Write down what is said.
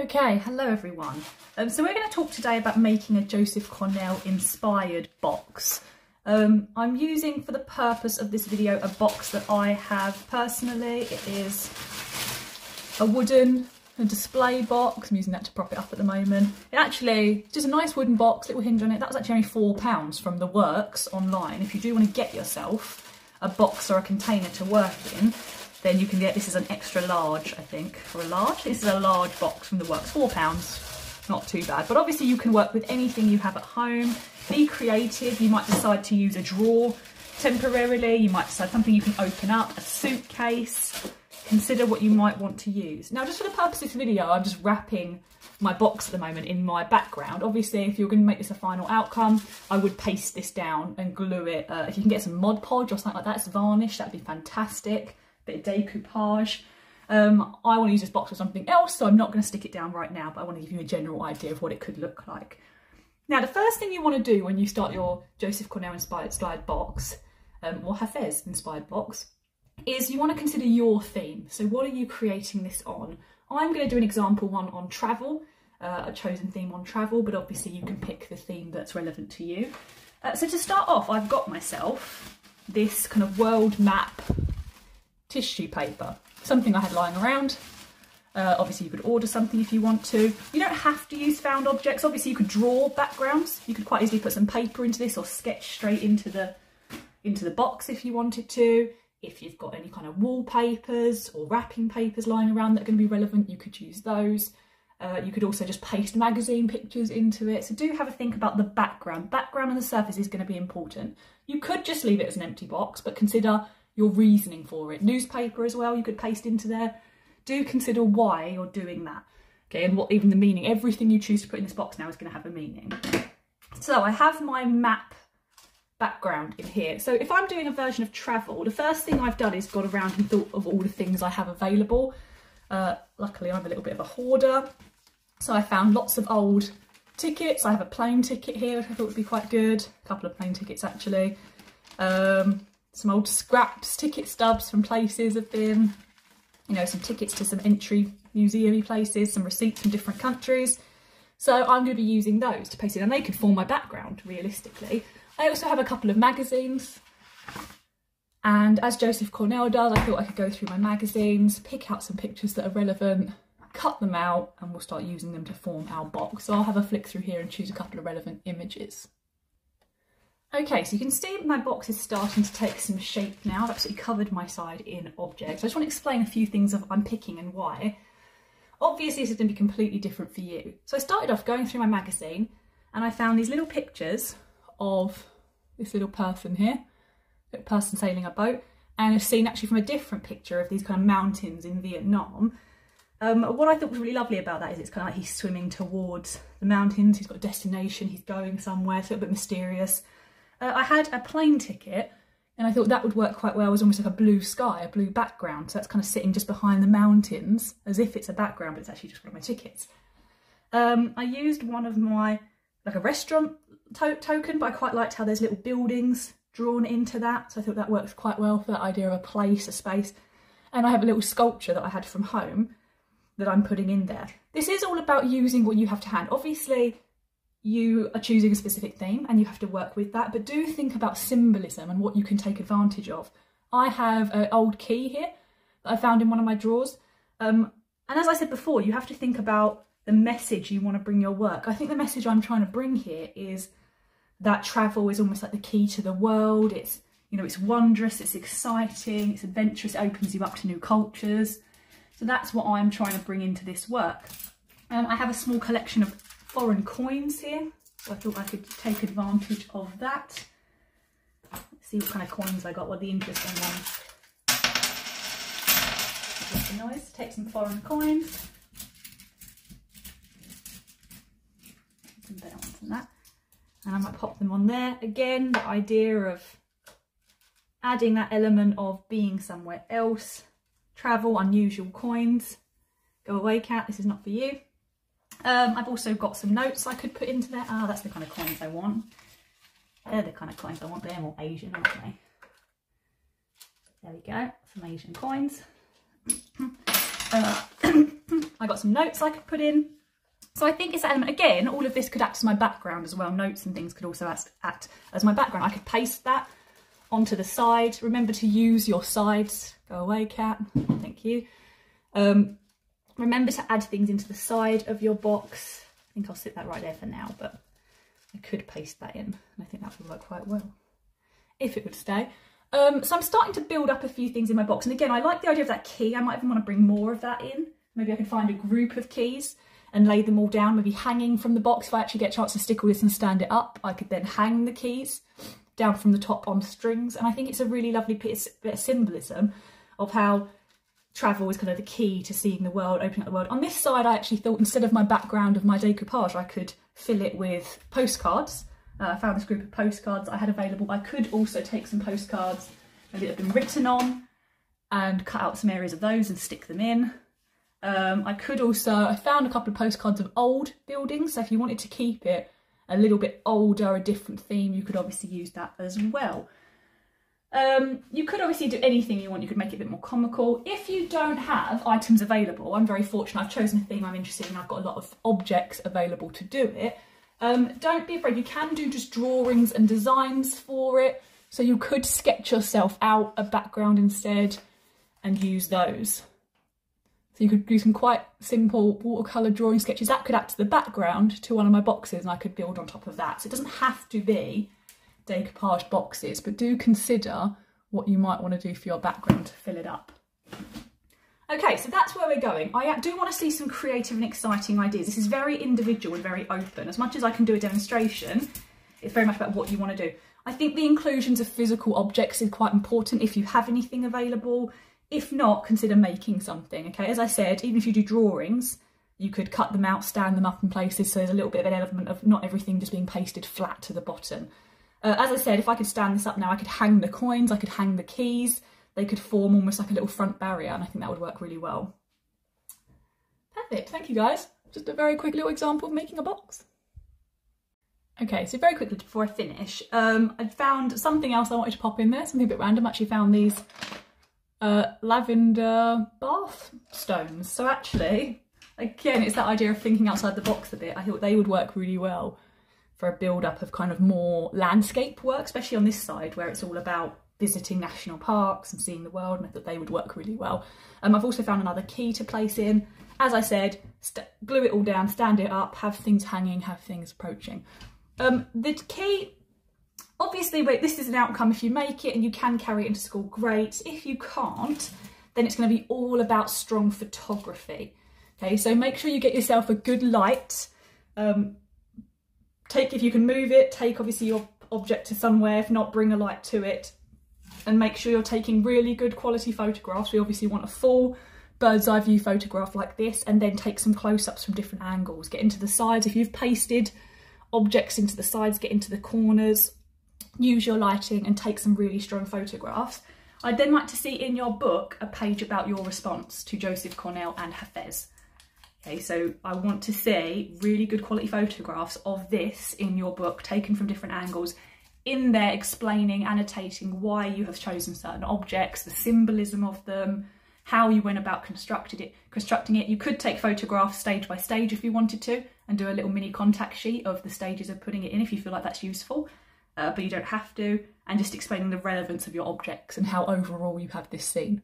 Okay, hello everyone. So we're going to talk today about making a Joseph Cornell inspired box. I'm using for the purpose of this video a box that I have personally. It is a wooden display box. I'm using that to prop it up at the moment. It actually, just a nice wooden box, little hinge on it. That was actually only £4 from the works online. If you do want to get yourself a box or a container to work in, then you can get, this is an extra large, I think, or a large. This is a large box from the works, £4, not too bad. But obviously you can work with anything you have at home. Be creative. You might decide to use a drawer temporarily. You might decide something you can open up, a suitcase. Consider what you might want to use. Now, just for the purpose of this video, I'm just wrapping my box at the moment in my background. Obviously, if you're going to make this a final outcome, I would paste this down and glue it. If you can get some Mod Podge or something like that, it's varnish, that'd be fantastic. Bit of decoupage. I want to use this box for something else, so I'm not going to stick it down right now, but I want to give you a general idea of what it could look like. Now, the first thing you want to do when you start your Joseph Cornell inspired slide box, or Hafez inspired box, is you want to consider your theme. So what are you creating this on? I'm going to do an example one on travel, a chosen theme on travel, but obviously you can pick the theme that's relevant to you. So to start off, I've got myself this kind of world map tissue paper, something I had lying around. Obviously you could order something if you want to. You don't have to use found objects. Obviously you could draw backgrounds. You could quite easily put some paper into this or sketch straight into the box if you wanted to. If you've got any kind of wallpapers or wrapping papers lying around that are going to be relevant, you could use those. You could also just paste magazine pictures into it. So do have a think about the background. Background and the surface is going to be important. You could just leave it as an empty box, but consider your reasoning for it. Newspaper as well, you could paste into there. Do consider why you're doing that. Okay, and what even the meaning. Everything you choose to put in this box now is going to have a meaning. So I have my map background in here. So if I'm doing a version of travel, the first thing I've done is gone around and thought of all the things I have available. Luckily I'm a little bit of a hoarder. So I found lots of old tickets. I have a plane ticket here, which I thought would be quite good. A couple of plane tickets actually. Some old scraps, ticket stubs from places have been, you know, some tickets to some entry museum-y places, some receipts from different countries. So I'm going to be using those to paste in, and they could form my background, realistically. I also have a couple of magazines, and as Joseph Cornell does, I thought I could go through my magazines, pick out some pictures that are relevant, cut them out, and we'll start using them to form our box. So I'll have a flick through here and choose a couple of relevant images. Okay, so you can see my box is starting to take some shape now. I've absolutely covered my side in objects. I just want to explain a few things of I'm picking and why. Obviously, this is going to be completely different for you. So I started off going through my magazine and I found these little pictures of this little person here, little person sailing a boat, and a scene actually from a different picture of these kind of mountains in Vietnam. What I thought was really lovely about that is it's kind of like he's swimming towards the mountains, he's got a destination, he's going somewhere, it's a little bit mysterious. I had a plane ticket and I thought that would work quite well as almost like a blue sky, a blue background. So that's kind of sitting just behind the mountains as if it's a background, but it's actually just one of my tickets. I used one of my, like a restaurant token, but I quite liked how there's little buildings drawn into that. So I thought that works quite well for that idea of a place, a space. And I have a little sculpture that I had from home that I'm putting in there. This is all about using what you have to hand. Obviously, you are choosing a specific theme and you have to work with that, but do think about symbolism and what you can take advantage of. I have an old key here that I found in one of my drawers. And as I said before, you have to think about the message you want to bring your work. I think the message I'm trying to bring here is that travel is almost like the key to the world. It's, you know, it's wondrous, it's exciting, it's adventurous, it opens you up to new cultures. So that's what I'm trying to bring into this work. I have a small collection of foreign coins here, so I thought I could take advantage of that. Let's see what kind of coins I got, what the interesting ones. That's the noise. Take some foreign coins. Some better ones than that. And I might pop them on there. Again, the idea of adding that element of being somewhere else. Travel, unusual coins. Go away, cat, this is not for you. I've also got some notes I could put into there. Ah, that's the kind of coins I want. They're the kind of coins I want. They're more Asian, aren't they? There we go. Some Asian coins. I got some notes I could put in. So I think it's that element. Again, all of this could act as my background as well. Notes and things could also act as my background. I could paste that onto the side. Remember to use your sides. Go away, cat. Thank you. Remember to add things into the side of your box. I think I'll sit that right there for now, but I could paste that in. And I think that would work quite well, if it would stay. So I'm starting to build up a few things in my box. And again, I like the idea of that key. I might even want to bring more of that in. Maybe I can find a group of keys and lay them all down, maybe hanging from the box. If I actually get a chance to stick all this and stand it up, I could then hang the keys down from the top on strings. And I think it's a really lovely bit of symbolism of how travel is kind of the key to seeing the world, opening up the world. On this side, I actually thought instead of my background of my decoupage, I could fill it with postcards. I found this group of postcards I had available. I could also take some postcards maybe that have been written on and cut out some areas of those and stick them in. I found a couple of postcards of old buildings, so if you wanted to keep it a little bit older, a different theme, you could obviously use that as well. You could obviously do anything you want. You could make it a bit more comical. If you don't have items available, I'm very fortunate. I've chosen a theme I'm interested in. I've got a lot of objects available to do it. Don't be afraid. You can do just drawings and designs for it. So you could sketch yourself out a background instead and use those. So you could do some quite simple watercolour drawing sketches. That could act as the background to one of my boxes and I could build on top of that. So it doesn't have to be decoupage boxes, but do consider what you might want to do for your background to fill it up. Okay, so that's where we're going. I do want to see some creative and exciting ideas. This is very individual and very open. As much as I can do a demonstration, it's very much about what you want to do. I think the inclusions of physical objects is quite important if you have anything available. If not, consider making something, okay? As I said, even if you do drawings, you could cut them out, stand them up in places, so there's a little bit of an element of not everything just being pasted flat to the bottom. As I said, if I could stand this up now, I could hang the coins, I could hang the keys, they could form almost like a little front barrier, and I think that would work really well. Perfect, thank you guys. Just a very quick little example of making a box. Okay, so very quickly before I finish, I found something else I wanted to pop in there, something a bit random. I actually found these lavender bath stones. So actually, again, it's that idea of thinking outside the box a bit. I thought they would work really well for a build-up of kind of more landscape work, especially on this side where it's all about visiting national parks and seeing the world, and I thought they would work really well. I've also found another key to place in. As I said, glue it all down, stand it up, have things hanging, have things approaching. The key, obviously, this is an outcome. If you make it and you can carry it into school, great. If you can't, then it's going to be all about strong photography. Okay, so make sure you get yourself a good light. If you can move it, take obviously your object to somewhere. If not, bring a light to it. And make sure you're taking really good quality photographs. We obviously want a full bird's eye view photograph like this, and then take some close-ups from different angles. Get into the sides. If you've pasted objects into the sides, get into the corners. Use your lighting and take some really strong photographs. I'd then like to see in your book a page about your response to Joseph Cornell and Hafez. Okay, so I want to see really good quality photographs of this in your book, taken from different angles, in there explaining, annotating why you have chosen certain objects, the symbolism of them, how you went about constructing it. You could take photographs stage by stage if you wanted to, and do a little mini contact sheet of the stages of putting it in if you feel like that's useful. But you don't have to, and just explaining the relevance of your objects and how overall you have this scene.